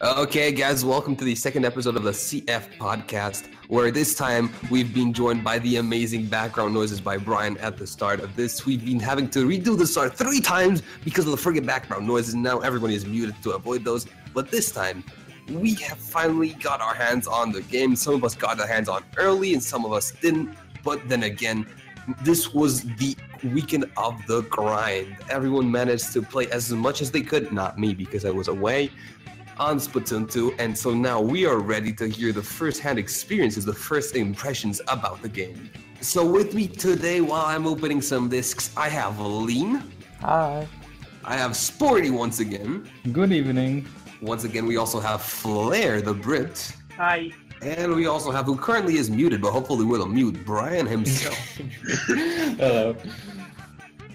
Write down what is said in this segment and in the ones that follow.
Okay, guys, welcome to the second episode of the CF podcast, where this time we've been joined by the amazing background noises by Brian at the start of this. We've been having to redo the start 3 times because of the friggin' background noises. Now everybody is muted to avoid those. But this time, we have finally got our hands on the game. Some of us got our hands on early and some of us didn't. But then again, this was the weekend of the grind. Everyone managed to play as much as they could. Not me, because I was away on Splatoon 2, and so now we are ready to hear the first-hand experiences, the first impressions about the game. So with me today, while I'm opening some discs, I have Lean. Hi. I have Sporty once again. Good evening. Once again, we also have Flair the Brit. Hi. And we also have, who currently is muted, but hopefully will mute, Brian himself. Hello.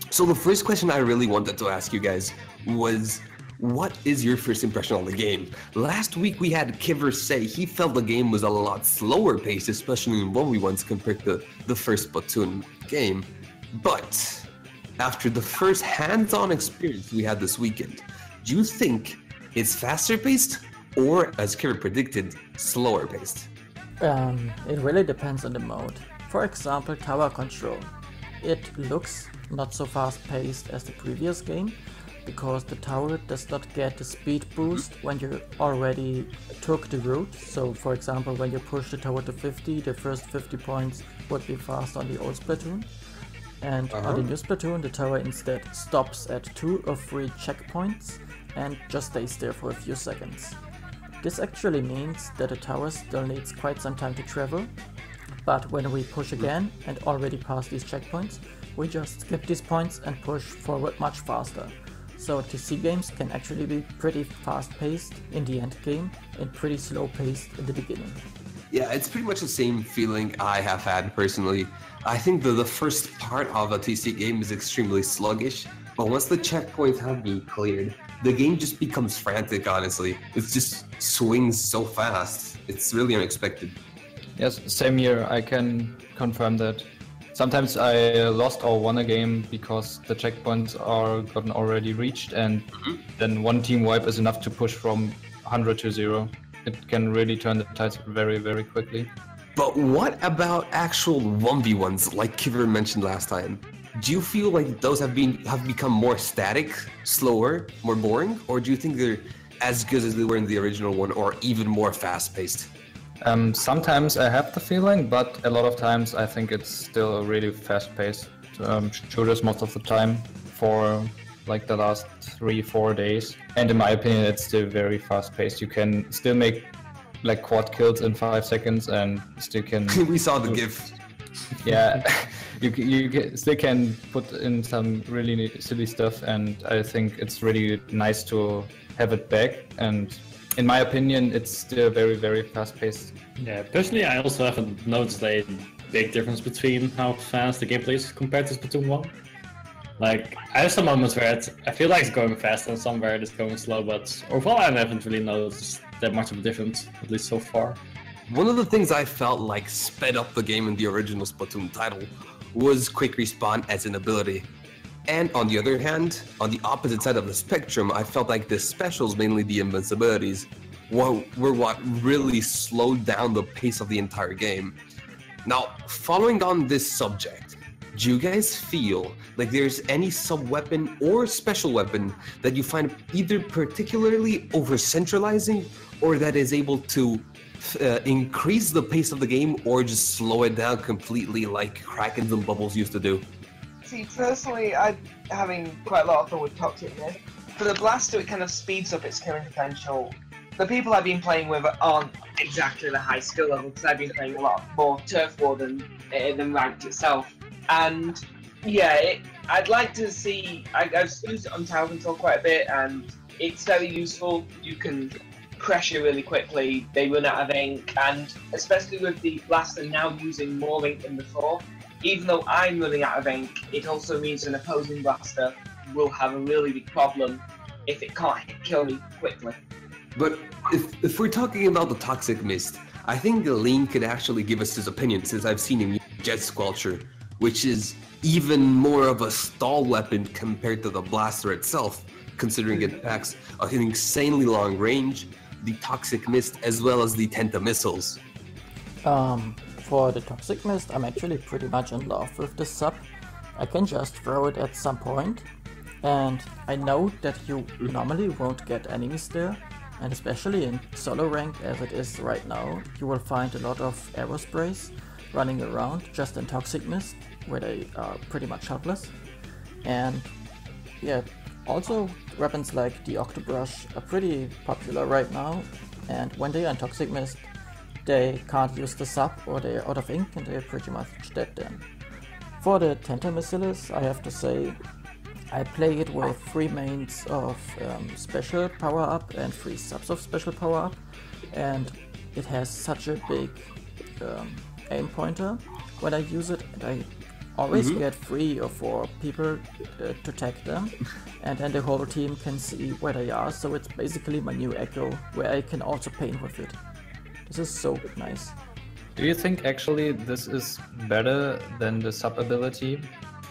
So the first question I really wanted to ask you guys was, what is your first impression on the game? Last week we had Kiver say he felt the game was a lot slower paced, especially in 1v1s compared to the first Splatoon game. But after the first hands-on experience we had this weekend, do you think it's faster paced or, as Kiver predicted, slower paced? It really depends on the mode. For example, tower control. It looks not so fast paced as the previous game, because the tower does not get the speed boost when you already took the route. So for example, when you push the tower to 50, the first 50 points would be fast on the old Splatoon. And on the new Splatoon, the tower instead stops at 2 or 3 checkpoints and just stays there for a few seconds. This actually means that the tower still needs quite some time to travel, but when we push again and already pass these checkpoints, we just skip these points and push forward much faster. So TC games can actually be pretty fast-paced in the end game and pretty slow-paced in the beginning. Yeah, it's pretty much the same feeling I have had personally. I think the first part of a TC game is extremely sluggish, but once the checkpoints have been cleared, the game just becomes frantic, honestly. It just swings so fast. It's really unexpected. Yes, same here. I can confirm that. Sometimes I lost or won a game because the checkpoints are gotten already reached, and then one team wipe is enough to push from 100 to 0. It can really turn the tides very, very quickly. But what about actual 1v1s, like Kiver mentioned last time? Do you feel like those have become more static, slower, more boring, or do you think they're as good as they were in the original one, or even more fast-paced? Sometimes I have the feeling, but a lot of times I think it's still really fast-paced shooters most of the time for like the last 3-4 days. And in my opinion, it's still very fast-paced. You can still make like quad kills in 5 seconds and still can... We saw the GIF. Yeah, you still can put in some really silly stuff, and I think it's really nice to have it back. And in my opinion, it's still very, very fast-paced. Yeah, personally, I also haven't noticed a big difference between how fast the gameplay is compared to Splatoon 1. Like, I have some moments where I feel like it's going fast and some where it's going slow, but overall I haven't really noticed that much of a difference, at least so far. One of the things I felt like sped up the game in the original Splatoon title was quick respawn as an ability. And on the other hand, on the opposite side of the spectrum, I felt like the specials, mainly the invincibilities, were what really slowed down the pace of the entire game. Now, following on this subject, do you guys feel like there's any sub-weapon or special weapon that you find either particularly over-centralizing or that is able to increase the pace of the game or just slow it down completely like Krakens and Bubbles used to do? See, personally, I'm having quite a lot of fun with Toxic here. For the Blaster, it kind of speeds up its killing potential. The people I've been playing with aren't exactly the high skill level, because I've been playing a lot more Turf War than Ranked itself. And yeah, I'd like to see... I've used it on tower control quite a bit, and it's very useful. You can pressure really quickly, they run out of ink, and especially with the Blaster now using more ink than before, even though I'm running out of ink, it also means an opposing Blaster will have a really big problem if it can't kill me quickly. But if we're talking about the Toxic Mist, I think Lean could actually give us his opinion, since I've seen him use Jet Squelcher, which is even more of a stall weapon compared to the Blaster itself, considering it packs an insanely long range, the Toxic Mist as well as the Tenta missiles? For the Toxic Mist, I'm actually pretty much in love with the sub. I can just throw it at some point, and I know that you normally won't get enemies there, and especially in solo rank as it is right now, you will find a lot of aerosprays running around just in Toxic Mist, where they are pretty much helpless. And yeah, also weapons like the Octobrush are pretty popular right now, and when they are in Toxic Mist, they can't use the sub or they're out of ink and they're pretty much dead then. For the Tenta missiles, I have to say, I play it with 3 mains of special power up and 3 subs of special power up, and it has such a big aim pointer when I use it, and I always get 3 or 4 people to tag them, and then the whole team can see where they are, so it's basically my new Echo, where I can also paint with it. This is so nice. Do you think actually this is better than the sub ability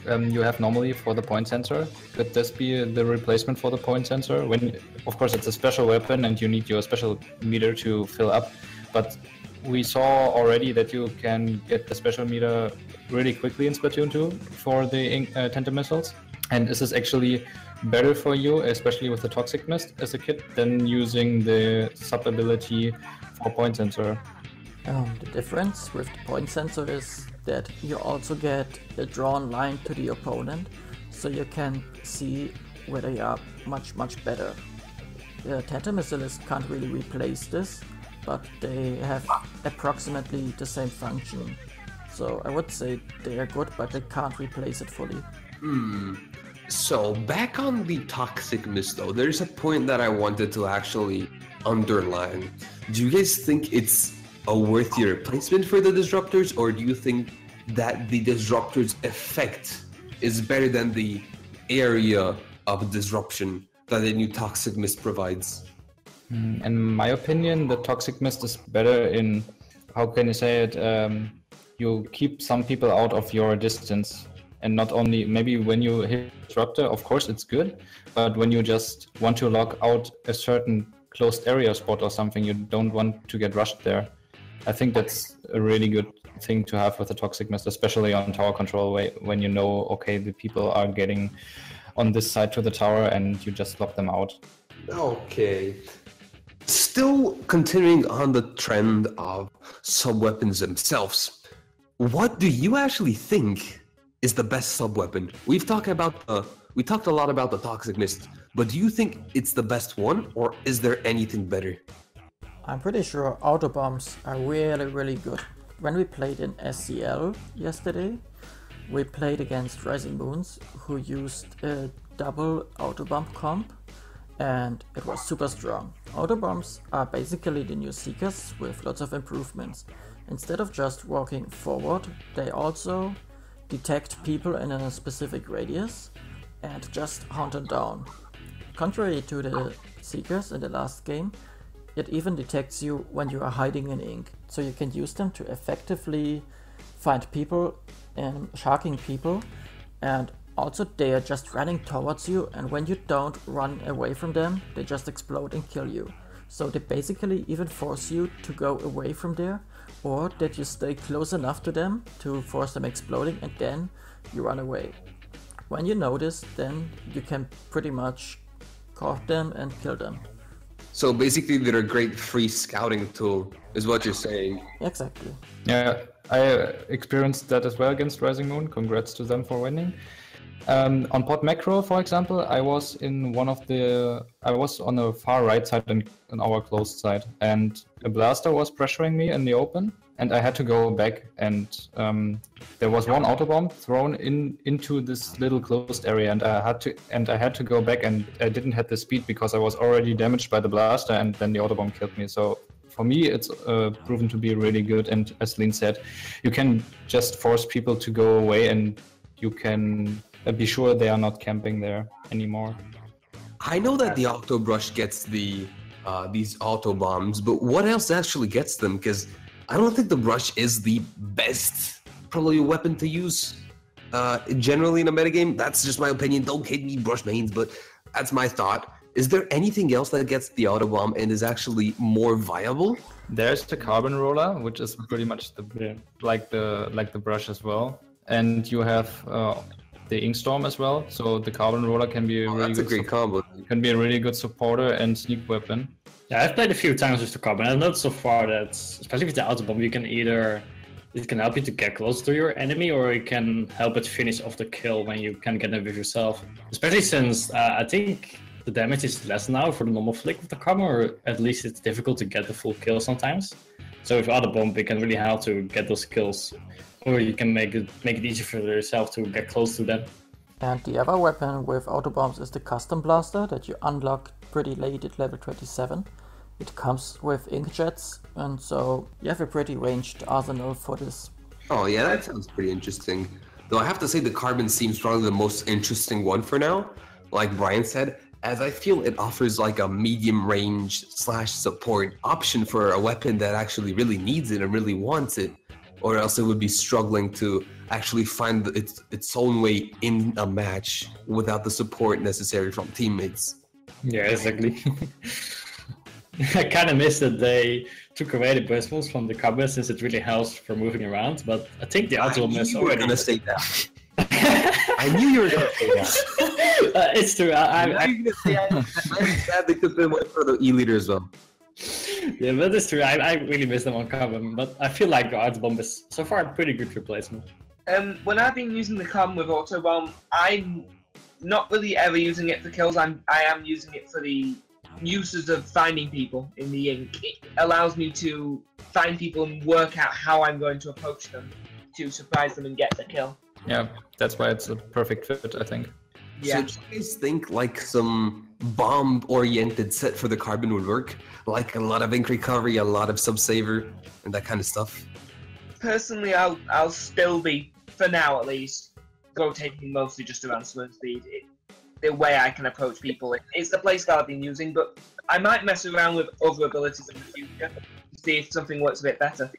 you have normally for the point sensor? Could this be the replacement for the point sensor? When, of course, it's a special weapon and you need your special meter to fill up, but we saw already that you can get the special meter really quickly in Splatoon 2 for the Tenta missiles. And is this actually better for you, especially with the Toxic Mist as a kit, than using the sub ability for point sensor? The difference with the point sensor is that you also get a drawn line to the opponent, so you can see where they are much better. The Tenta missiles can't really replace this, but they have approximately the same function. So I would say they are good, but they can't replace it fully. So back on the Toxic Mist though, there's a point that I wanted to actually underline. Do you guys think it's a worthy replacement for the disruptors, or do you think that the disruptors effect is better than the area of disruption that the new Toxic Mist provides? In my opinion, the Toxic Mist is better in, how can you say it, you keep some people out of your distance, and not only, maybe when you hit disruptor, of course it's good, but when you just want to lock out a certain closed area spot or something, you don't want to get rushed there. I think that's a really good thing to have with the Toxic Mist, especially on tower control, when you know, okay, the people are getting on this side to the tower and you just lock them out. Okay. Still continuing on the trend of sub-weapons themselves, what do you actually think is the best sub-weapon? We talked a lot about the Toxic Mist, but do you think it's the best one, or is there anything better? I'm pretty sure auto bombs are really good. When we played in SCL yesterday, we played against Rising Moons, who used a double auto bomb comp, and it was super strong. Auto bombs are basically the new Seekers with lots of improvements. Instead of just walking forward, they also detect people in a specific radius and just hunt them down. Contrary to the Seekers in the last game, it even detects you when you are hiding in ink, so you can use them to effectively find people and sharking people, and also they are just running towards you, and when you don't run away from them, they just explode and kill you. So they basically even force you to go away from there, or that you stay close enough to them to force them exploding, and then you run away. When you know this, then you can pretty much caught them and kill them. So basically they're a great free scouting tool, is what you're saying. Exactly. Yeah, I experienced that as well against Rising Moon. Congrats to them for winning. On Pod Macro, for example, I was on the far right side on our closed side, and a blaster was pressuring me in the open, and I had to go back, and there was one autobomb thrown into this little closed area, and I had to go back, and I didn't have the speed because I was already damaged by the blaster, and then the autobomb killed me. So for me, it's proven to be really good, and as Lin said, you can just force people to go away, and you can be sure they are not camping there anymore. I know that the Octobrush gets these auto bombs, but what else actually gets them? Because I don't think the brush is the best probably weapon to use generally in a metagame. That's just my opinion. Don't hate me, brush mains, but that's my thought. Is there anything else that gets the auto bomb and is actually more viable? There's the carbon roller, which is pretty much like the brush as well, and you have the ink storm as well. So the carbon roller can be a really that's a great combo. Can be a really good supporter and sneak weapon. Yeah, I've played a few times with the carbon. I've noticed so far that, especially with the auto bomb, you can either it can help you to get close to your enemy, or it can help it finish off the kill when you can get it with yourself. Especially since I think the damage is less now for the normal flick with the carbon, or at least it's difficult to get the full kill sometimes. So with auto bomb, it can really help to get those kills, or you can make it easier for yourself to get close to them. And the other weapon with auto bombs is the custom blaster that you unlock pretty late at level 27. It comes with inkjets, and so you have a pretty ranged arsenal for this. Oh yeah, that sounds pretty interesting. Though I have to say the carbon seems probably the most interesting one for now. Like Brian said, as I feel it offers like a medium range / support option for a weapon that actually really needs it and really wants it, or else it would be struggling to actually find its own way in a match without the support necessary from teammates. Yeah, exactly. I kind of miss that they took away the burst moves from the carbon since it really helps for moving around, but I think the auto bomb is already... gonna say that. I knew you were gonna say that. It's true. I'm sad they took them away for the E-leader as well. Yeah, but it's true. I really miss them on carbon, but I feel like the auto bomb is so far a pretty good replacement. When I've been using the carbon with auto bomb, I'm not really ever using it for kills. I am using it for the uses of finding people in the ink. It allows me to find people and work out how I'm going to approach them to surprise them and get the kill. Yeah, that's why it's a perfect fit, I think. Yeah. So do you guys think like some bomb-oriented set for the carbon would work? Like a lot of ink recovery, a lot of sub-saver, and that kind of stuff? Personally, I'll still be, for now at least, rotating mostly just around swim speed. The way I can approach people. It's the playstyle I've been using, but I might mess around with other abilities in the future to see if something works a bit better.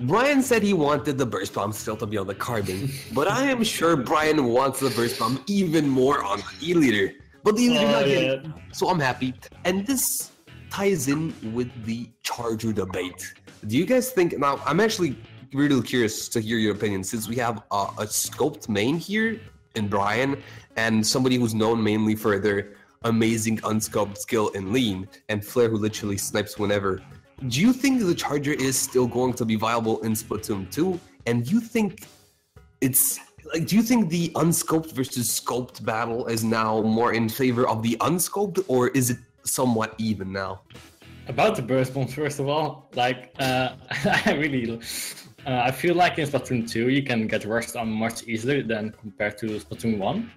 Brian said he wanted the burst bomb still to be on the carbon, but I am sure Brian wants the burst bomb even more on the E-leader. But the E-leader not yet, so I'm happy. And this ties in with the charger debate. Do you guys think, now I'm actually really curious to hear your opinion, since we have a scoped main here in Brian, and somebody who's known mainly for their amazing unscoped skill in lean, and Flair who literally snipes whenever. Do you think the charger is still going to be viable in Splatoon 2? And do you think it's like, do you think the unscoped versus scoped battle is now more in favor of the unscoped, or is it somewhat even now? About the burst bombs, first of all, like I feel like in Splatoon 2 you can get rushed on much easier than compared to Splatoon 1.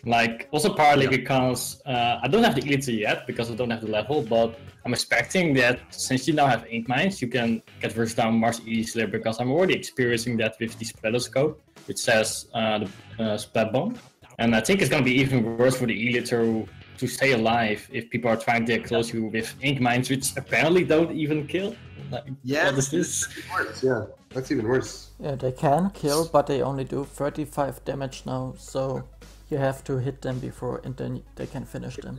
Like, also partly because I don't have the elite yet because I don't have the level, but I'm expecting that since you now have ink mines, you can get rushed down much easier because I'm already experiencing that with the Splatoon, which says the splat bomb. And I think it's going to be even worse for the elite to stay alive if people are trying to get close to you with ink mines, which apparently don't even kill. Like, yeah, what is this? Worse, yeah, that's even worse. Yeah, they can kill, but they only do 35 damage now, so you have to hit them before and then they can finish them.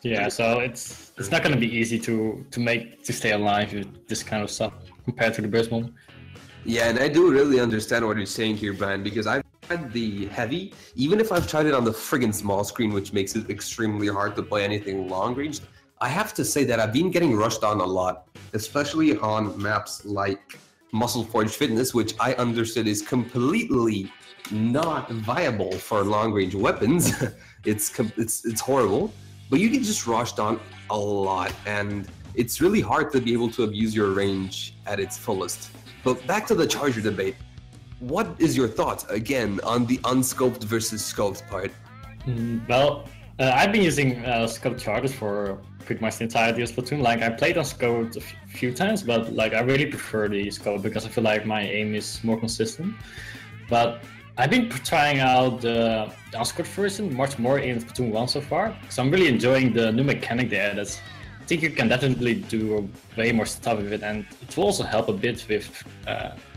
Yeah, so it's not going to be easy to stay alive with this kind of stuff compared to the burst bomb. Yeah, and I do really understand what you're saying here, Brian, because I've tried the heavy, even if I've tried it on the friggin' small screen, which makes it extremely hard to play anything long range. I have to say that I've been getting rushed on a lot, especially on maps like Muscle Forge Fitness, which I understood is completely not viable for long range weapons. It's horrible, but you get just rushed on a lot, and it's really hard to be able to abuse your range at its fullest. But back to the charger debate. What is your thoughts, again, on the unscoped versus scoped part? Well, I've been using scoped chargers for pretty much the entirety of Splatoon. Like, I played on scoped a few times, but like I really prefer the scope because I feel like my aim is more consistent. But I've been trying out the unscoped version much more in Splatoon 1 so far, so I'm really enjoying the new mechanic there. I think you can definitely do way more stuff with it, and it will also help a bit with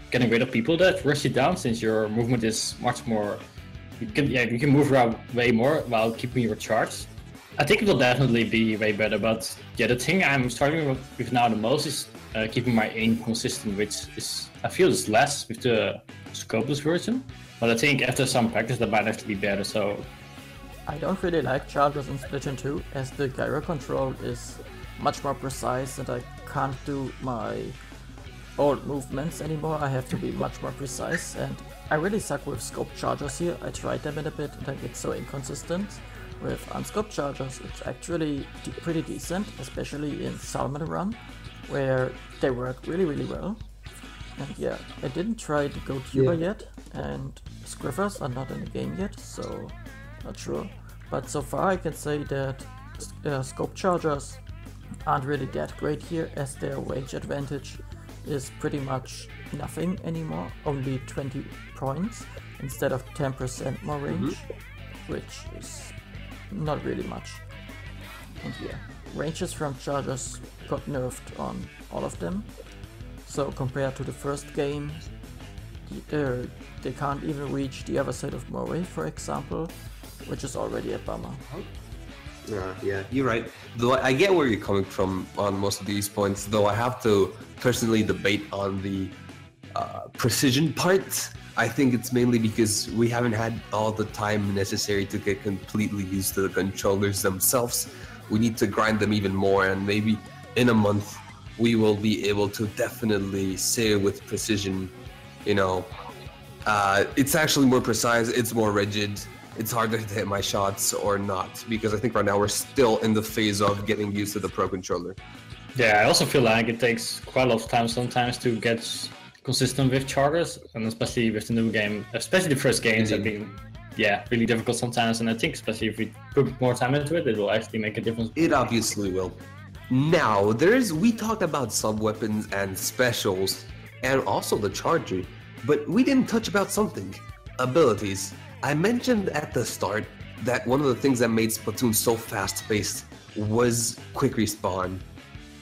getting rid of people that rush you down, since your movement is much more. You can move around way more while keeping your charge. I think it will definitely be way better, but yeah, the thing I'm struggling with now the most is keeping my aim consistent, which is, I feel, is less with the scopeless version, but I think after some practice that might actually be better, so... I don't really like charges in Splatoon 2, as the gyro control is much more precise and I can't do my old movements anymore. I have to be much more precise, and I really suck with scope chargers here. I tried them in a bit and I get so inconsistent. With unscope chargers, it's actually pretty decent, especially in Salmon Run, where they work really well. And yeah, I didn't try to go Cuba yet, and Scriffers are not in the game yet, so not sure. But so far I can say that scope chargers aren't really that great here, as their range advantage is pretty much nothing anymore, only 20 points instead of 10% more range, which is not really much. And yeah, ranges from chargers got nerfed on all of them, so compared to the first game, they can't even reach the other side of Moray, for example, which is already a bummer. Yeah, you're right. Though I get where you're coming from on most of these points, though I have to personally debate on the precision part. I think it's mainly because we haven't had all the time necessary to get completely used to the controllers themselves. We need to grind them even more, and maybe in a month we will be able to definitely say with precision, you know, it's actually more precise, it's more rigid, it's harder to hit my shots or not, because I think right now we're still in the phase of getting used to the Pro Controller. Yeah, I also feel like it takes quite a lot of time sometimes to get consistent with charters, and especially with the new game, especially the first games have been really difficult sometimes, and I think especially if we put more time into it, it will actually make a difference. It obviously will. Now, we talked about sub-weapons and specials, and also the charger, but we didn't touch about something, abilities. I mentioned at the start that one of the things that made Splatoon so fast-paced was quick respawn.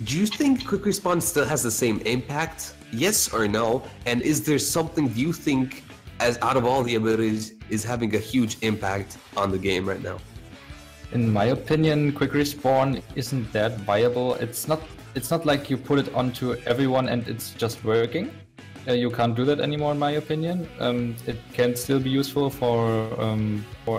Do you think quick respawn still has the same impact? Yes or no? And is there something you think, as out of all the abilities, is having a huge impact on the game right now? In my opinion, quick respawn isn't that viable. It's not like you put it onto everyone and it's just working. You can't do that anymore, in my opinion. It can still be useful for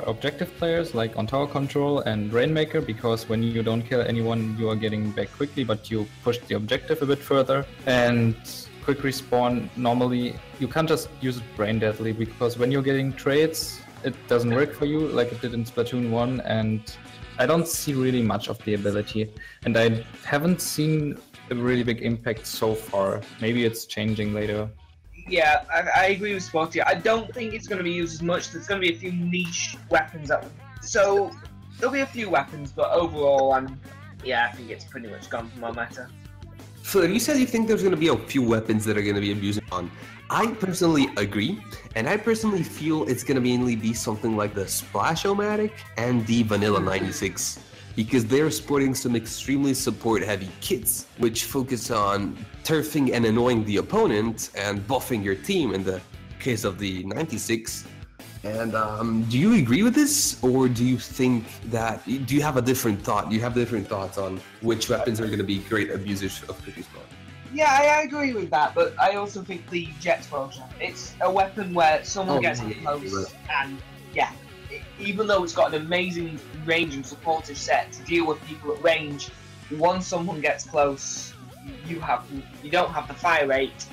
objective players like on tower control and Rainmaker, because when you don't kill anyone, you are getting back quickly, but you push the objective a bit further. And quick respawn, normally you can't just use it brain deadly, because when you're getting trades, it doesn't work for you like it did in Splatoon 1, and I don't see really much of the ability, and I haven't seen a really big impact so far. Maybe it's changing later. Yeah, I agree with Spotty. I don't think it's going to be used as much. There's going to be a few niche weapons so there'll be a few weapons, but overall, I think it's pretty much gone from our meta. So you said you think there's going to be a few weapons that are going to be abused on. I personally agree, and I personally feel it's going to mainly be something like the Specials-Metagame and the Vanilla 96, because they're sporting some extremely support-heavy kits, which focus on turfing and annoying the opponent and buffing your team in the case of the 96. And do you agree with this, or do you think that, do you have a different thought? Do you have different thoughts on which weapons are going to be great abusers of quick respawn? Yeah, I agree with that, but I also think the jet explosion, it's a weapon where someone gets close, and even though it's got an amazing range and supportive set to deal with people at range, once someone gets close, you don't have the fire rate,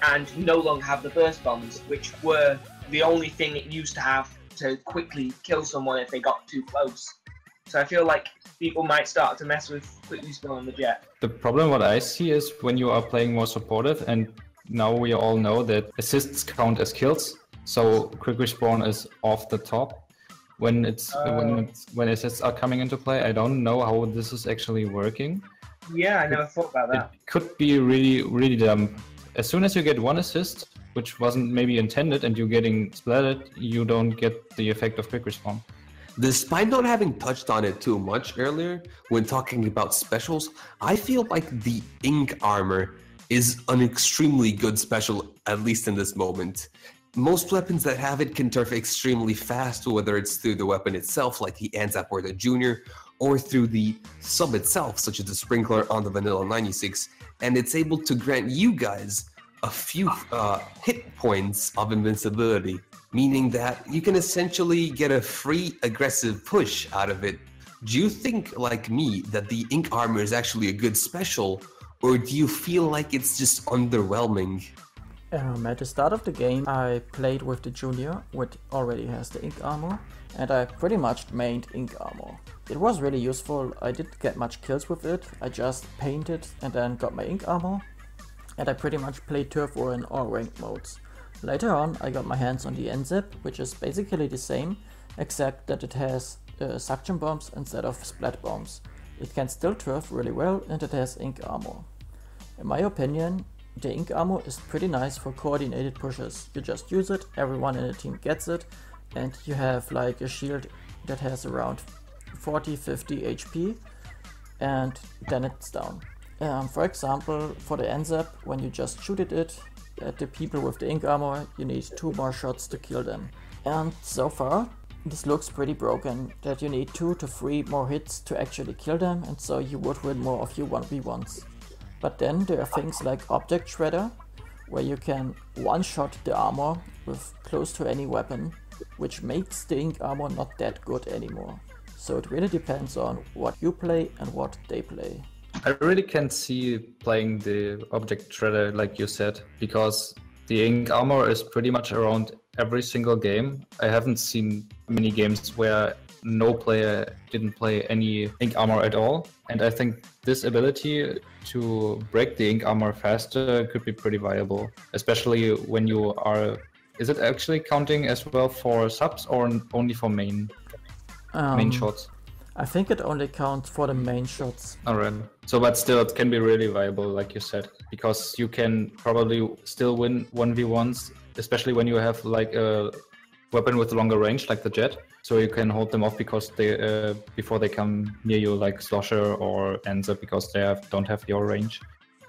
and you no longer have the burst bombs, which were the only thing it used to have to quickly kill someone if they got too close. So I feel like people might start to mess with quick respawn on the jet. The problem what I see is when you are playing more supportive, and now we all know that assists count as kills, so quick respawn is off the top. When assists are coming into play, I don't know how this is actually working. Yeah, I never thought about that. It could be really dumb. As soon as you get one assist, which wasn't maybe intended, and you're getting splatted, you don't get the effect of quick respawn. Despite not having touched on it too much earlier when talking about specials, I feel like the ink armor is an extremely good special, at least in this moment. Most weapons that have it can turf extremely fast, whether it's through the weapon itself, like the Anzap or the Junior, or through the sub itself, such as the sprinkler on the vanilla 96, and it's able to grant you guys a few hit points of invincibility, meaning that you can essentially get a free aggressive push out of it. Do you think, like me, that the ink armor is actually a good special, or do you feel like it's just underwhelming? At the start of the game, I played with the junior, which already has the ink armor, and I pretty much mained ink armor. It was really useful. I didn't get much kills with it. I just painted and then got my ink armor, and I pretty much played turf war in all ranked modes. Later on, I got my hands on the NZIP, which is basically the same, except that it has suction bombs instead of splat bombs. It can still turf really well, and it has ink armor. In my opinion, the ink armor is pretty nice for coordinated pushes. You just use it, everyone in the team gets it, and you have like a shield that has around 40-50 HP, and then it's down. For example, for the NZAP, when you just shoot at the people with the ink armor, you need 2 more shots to kill them. And so far, this looks pretty broken, that you need 2 to 3 more hits to actually kill them, and so you would win more of your 1v1s. But then there are things like Object Shredder, where you can one-shot the armor with close to any weapon, which makes the ink armor not that good anymore. So it really depends on what you play and what they play. I really can't see playing the Object Shredder like you said, because the ink armor is pretty much around every single game. I haven't seen many games where no player didn't play any ink armor at all, and I think this ability to break the ink armor faster could be pretty viable, especially when you are... Is it actually counting as well for subs or only for main shots? I think it only counts for the main shots. Alright. So, but still, it can be really viable, like you said, because you can probably still win 1v1s, especially when you have like a weapon with longer range, like the jet. So you can hold them off because they before they come near you, like Slosher or Enza, because they don't have your range.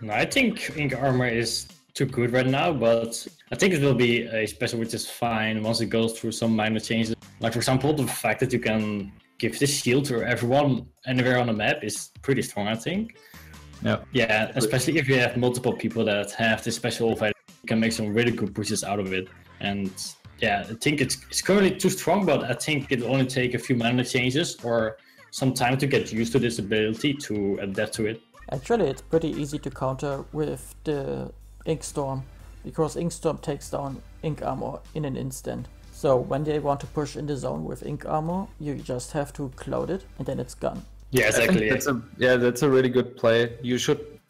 I think ink armor is too good right now, but I think it will be a special which is fine once it goes through some minor changes. Like for example, the fact that you can give this shield to everyone anywhere on the map is pretty strong, I think. Yeah, especially if you have multiple people that have this special value, you can make some really good pushes out of it. And yeah, I think it's currently too strong, but I think it'll only take a few minor changes or some time to get used to this ability to adapt to it. Actually, it's pretty easy to counter with the Ink Storm, because Ink Storm takes down ink armor in an instant. So when they want to push in the zone with ink armor, you just have to cloud it and then it's gone. Yeah, exactly. That's a really good play.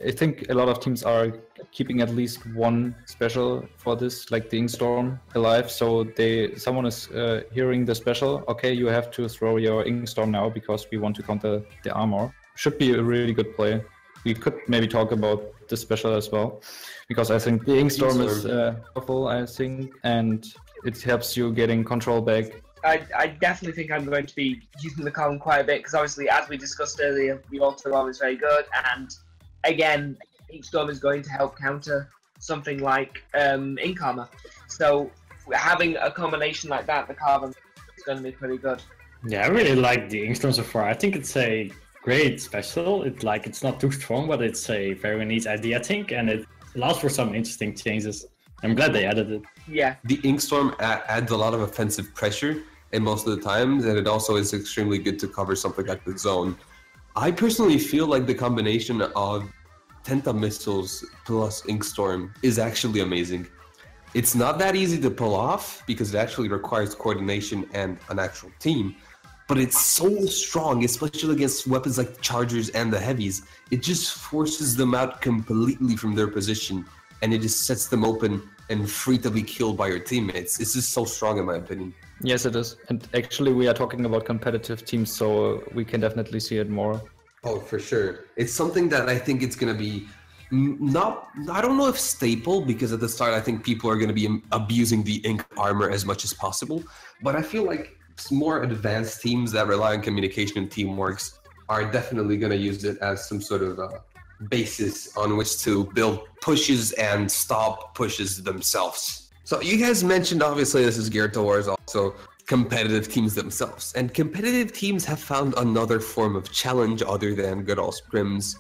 I think a lot of teams are keeping at least one special for this, like the Ink Storm alive. So someone is hearing the special. Okay, you have to throw your Ink Storm now because we want to counter the armor. Should be a really good play. We could maybe talk about the special as well, because I think the Ink Storm is powerful, I think, and it helps you getting control back. I definitely think I'm going to be using the column quite a bit, because obviously, as we discussed earlier, the Auto Arm is very good, and again, Ink Storm is going to help counter something like Ink Armor. So having a combination like that, the carbon is going to be pretty good. Yeah, I really like the Ink Storm so far. I think it's a great special. It's not too strong, but it's a very neat idea, I think, and it allows for some interesting changes. I'm glad they added it. Yeah. The Ink Storm adds a lot of offensive pressure in most of the times, and it also is extremely good to cover something like the zone. I personally feel like the combination of Tenta Missiles plus Ink Storm is actually amazing. It's not that easy to pull off because it actually requires coordination and an actual team, but it's so strong, especially against weapons like the Chargers and the Heavies. It just forces them out completely from their position, and it just sets them open and free to be killed by your teammates. It's just so strong in my opinion. Yes, it is. And actually we are talking about competitive teams, so we can definitely see it more. Oh, for sure. It's something that I think it's going to be I don't know if staple, because at the start I think people are going to be abusing the ink armor as much as possible. But I feel like more advanced teams that rely on communication and teamwork are definitely going to use it as some sort of basis on which to build pushes and stop pushes themselves. So you guys mentioned, obviously this is geared towards also competitive teams themselves. And competitive teams have found another form of challenge other than good old scrims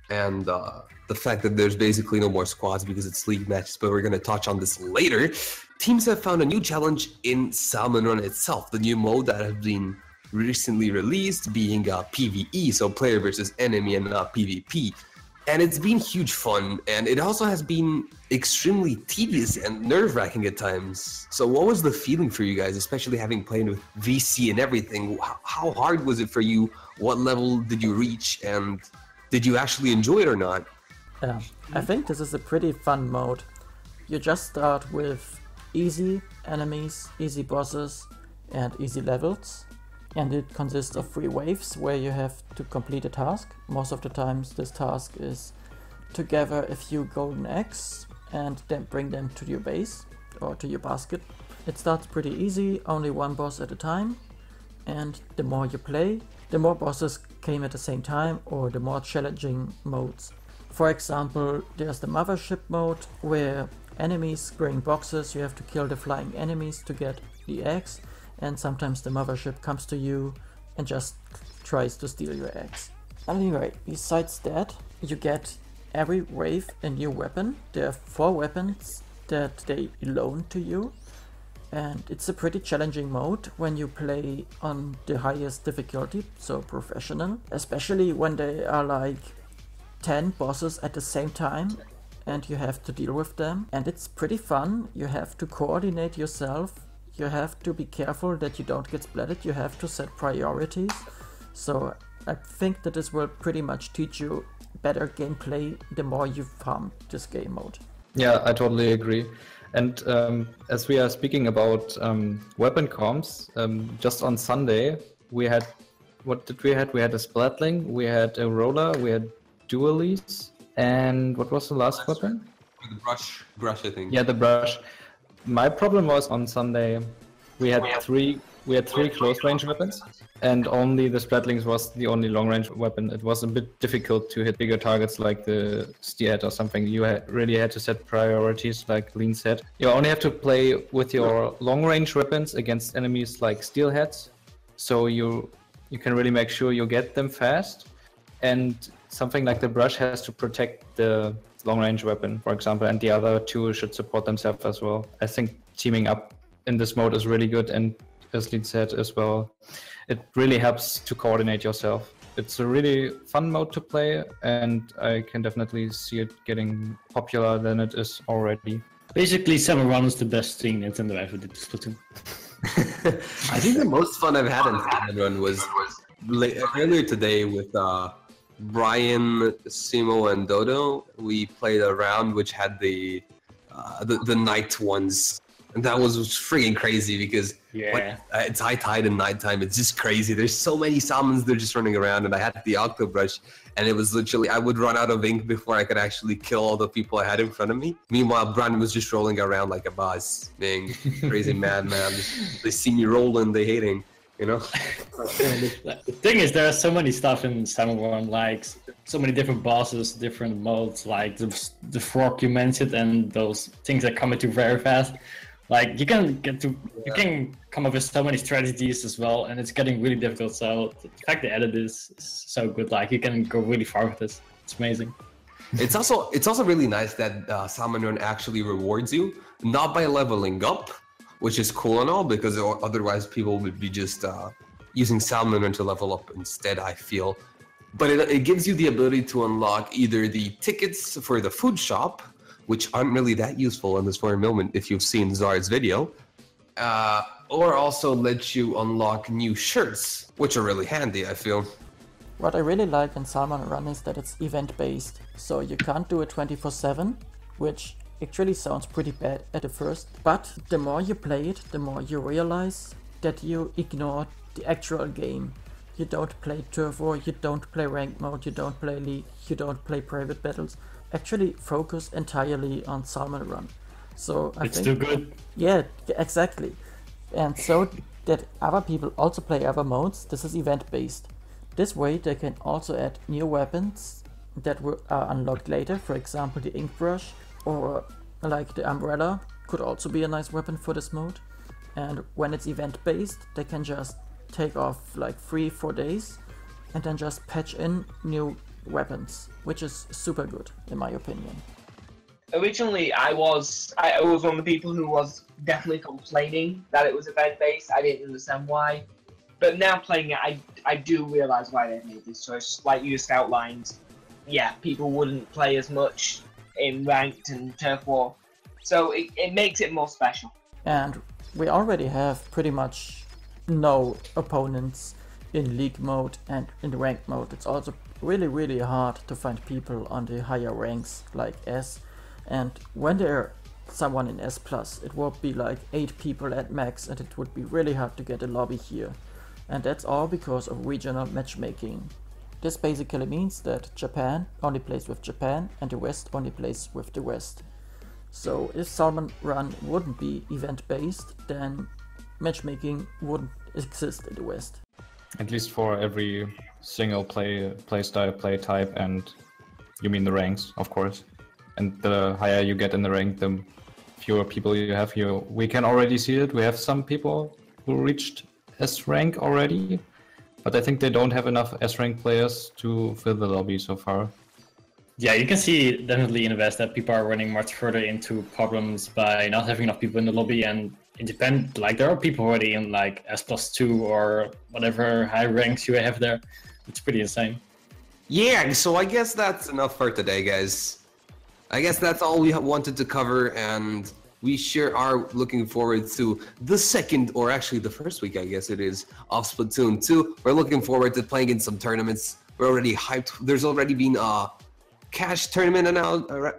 and the fact that there's basically no more squads because it's league matches, but we're going to touch on this later. Teams have found a new challenge in Salmon Run itself, the new mode that has been recently released, being PvE, so player versus enemy and not PvP. And it's been huge fun, and it also has been extremely tedious and nerve-wracking at times. So what was the feeling for you guys, especially having played with VC and everything? How hard was it for you? What level did you reach, and did you actually enjoy it or not? Yeah, I think this is a pretty fun mode. You just start with easy enemies, easy bosses, and easy levels. And it consists of 3 waves where you have to complete a task. Most of the times this task is to gather a few golden eggs and then bring them to your base or to your basket. It starts pretty easy, only 1 boss at a time. And the more you play, the more bosses came at the same time or the more challenging modes. For example, there's the Mothership mode where enemies bring boxes, you have to kill the flying enemies to get the eggs. And sometimes the Mothership comes to you and just tries to steal your eggs. Anyway, besides that, you get every wave a new weapon. There are 4 weapons that they loan to you. And it's a pretty challenging mode when you play on the highest difficulty, so professional. Especially when there are like 10 bosses at the same time and you have to deal with them. And it's pretty fun. You have to coordinate yourself. You have to be careful that you don't get splatted, you have to set priorities. So I think that this will pretty much teach you better gameplay the more you farm this game mode. Yeah, I totally agree. And as we are speaking about weapon comps, just on Sunday we had, what did we had? We had a Splatling, we had a Roller, we had Dualies, and what was the last weapon? The brush, I think. Yeah, the brush. My problem was on Sunday, we had three close range weapons, and only the Splatlings was the only long range weapon. It was a bit difficult to hit bigger targets like the Stead or something. You really had to set priorities, like Lean said. You only have to play with your long range weapons against enemies like Steelheads, so you can really make sure you get them fast. And something like the brush has to protect the long-range weapon, for example, and the other 2 should support themselves as well. I think teaming up in this mode is really good, and as Lead said as well, it really helps to coordinate yourself. It's a really fun mode to play, and I can definitely see it getting popular than it is already. Basically, Salmon Run is the best thing Nintendo ever did to Splatoon. I think the most fun I've had in Salmon Run was earlier today with Brian, Simo, and Dodo. We played a round which had the night ones, and that was freaking crazy because it's high tide and nighttime. It's just crazy. There's so many salmons they're just running around, and I had the octobrush, and it was literally I would run out of ink before I could actually kill all the people I had in front of me. Meanwhile, Brian was just rolling around like a boss, being crazy madman. They see me rolling, they hating. You know, the thing is, there are so many stuff in Salmon Run, like so many different bosses, different modes, like the frog you mentioned, and those things that come at you very fast. Like you can come up with so many strategies as well, and it's getting really difficult. So the fact they added this is so good. Like you can go really far with this. It's amazing. It's also really nice that Salmon Run actually rewards you not by leveling up, which is cool and all, because otherwise people would be just using Salmon Run to level up instead, I feel. But it gives you the ability to unlock either the tickets for the food shop, which aren't really that useful in this very moment if you've seen Zard's video, or also lets you unlock new shirts, which are really handy, I feel. What I really like in Salmon Run is that it's event-based, so you can't do it 24/7, which actually sounds pretty bad at the first, but the more you play it, the more you realize that you ignore the actual game. You don't play Turbo, you don't play Ranked Mode, you don't play League, you don't play Private Battles. Actually focus entirely on Salmon Run. So I think... It's too good. Yeah, exactly. And so that other people also play other modes, this is event-based. This way they can also add new weapons that are unlocked later, for example the ink brush, or like the umbrella could also be a nice weapon for this mode. And when it's event-based, they can just take off like 3-4 days and then just patch in new weapons, which is super good in my opinion. Originally, I was one of the people who was definitely complaining that it was event-based. I didn't understand why. But now playing it, I do realise why they made this choice. Like you just outlined, yeah, people wouldn't play as much in Ranked and Turf War. So it makes it more special. And we already have pretty much no opponents in League mode and in Ranked mode. It's also really, really hard to find people on the higher ranks like S. And when there's someone in S+, it would be like 8 people at max, and it would be really hard to get a lobby here. And that's all because of regional matchmaking. This basically means that Japan only plays with Japan and the West only plays with the West. So if Salmon Run wouldn't be event-based, then matchmaking wouldn't exist in the West. At least for every single play style, play type, and you mean the ranks, of course. And the higher you get in the rank, the fewer people you have here. We can already see it. We have some people who reached S rank already, but I think they don't have enough S rank players to fill the lobby so far. Yeah, you can see definitely in the West that people are running much further into problems by not having enough people in the lobby, and it depends, like there are people already in like S+2 or whatever high ranks you have there. It's pretty insane. Yeah, so I guess that's enough for today, guys. I guess that's all we wanted to cover, and we sure are looking forward to the second, or actually the first week, I guess it is, of Splatoon 2. We're looking forward to playing in some tournaments. We're already hyped. There's already been a cash tournament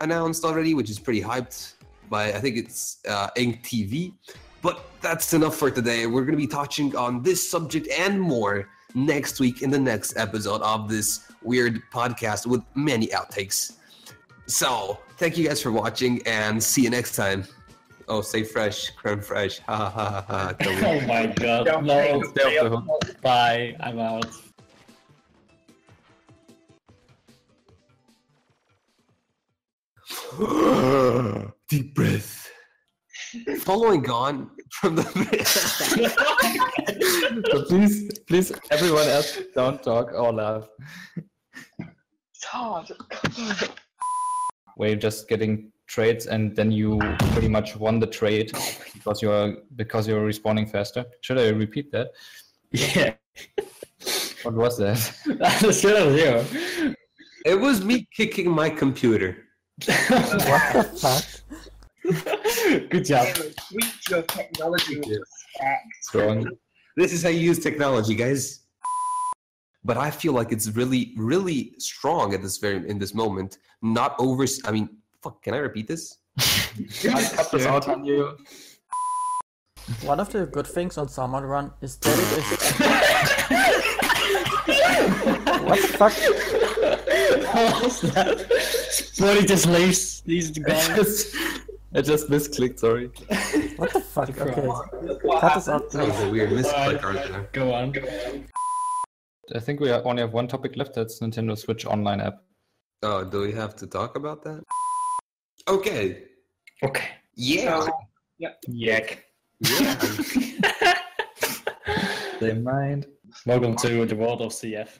announced already, which is pretty hyped by, I think it's Ink TV. But that's enough for today. We're going to be touching on this subject and more next week in the next episode of this weird podcast with many outtakes. So, thank you guys for watching, and see you next time. Oh, stay fresh, creme fresh. Ha ha ha ha. Oh my god, no. Stay off the hook. Bye, I'm out. Deep breath. Following on from the... So please, everyone else, don't talk or laugh. It's hard. Where you're just getting trades and then you pretty much won the trade because you're respawning faster. Should I repeat that? Yeah. What was that? That's you. It was me kicking my computer. What the fuck? Good job. Breach of technology with respect. Strong. This is how you use technology, guys. But I feel like it's really, really strong at in this moment. Not over. I mean, fuck. Can I repeat this? I'll cut this out on you. One of the good things on Salmon Run is that it is... What the fuck? What was that? Body just leaves. He's gone. I just misclicked, sorry. What the fuck? Okay. Cut this out, That was please. a weird misclick right there. Go on. I think we only have one topic left, that's Nintendo Switch Online app. Oh, do we have to talk about that? Okay. Okay. Yeah. Yak. Yeah. They mind. Welcome to the world of CF.